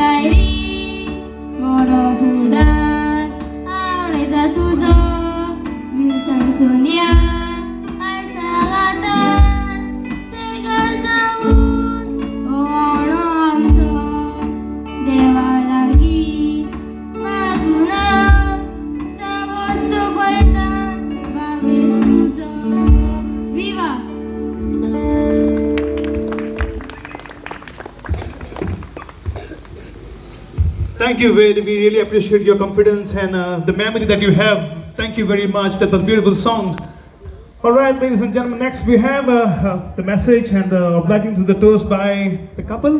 Diary मोरो फुडार आवडता तुझो विल्सन सोनिया आय सांगाता ते घर जाऊन ओवाळो आमचो देवा लागीं मागुना सावोसो पळता बाबे तुझो विवा. Thank you, we really appreciate your confidence and the memory that you have. Thank you very much. That's a beautiful song. All right, ladies and gentlemen, next we have the message and obliging to the toast by the couple.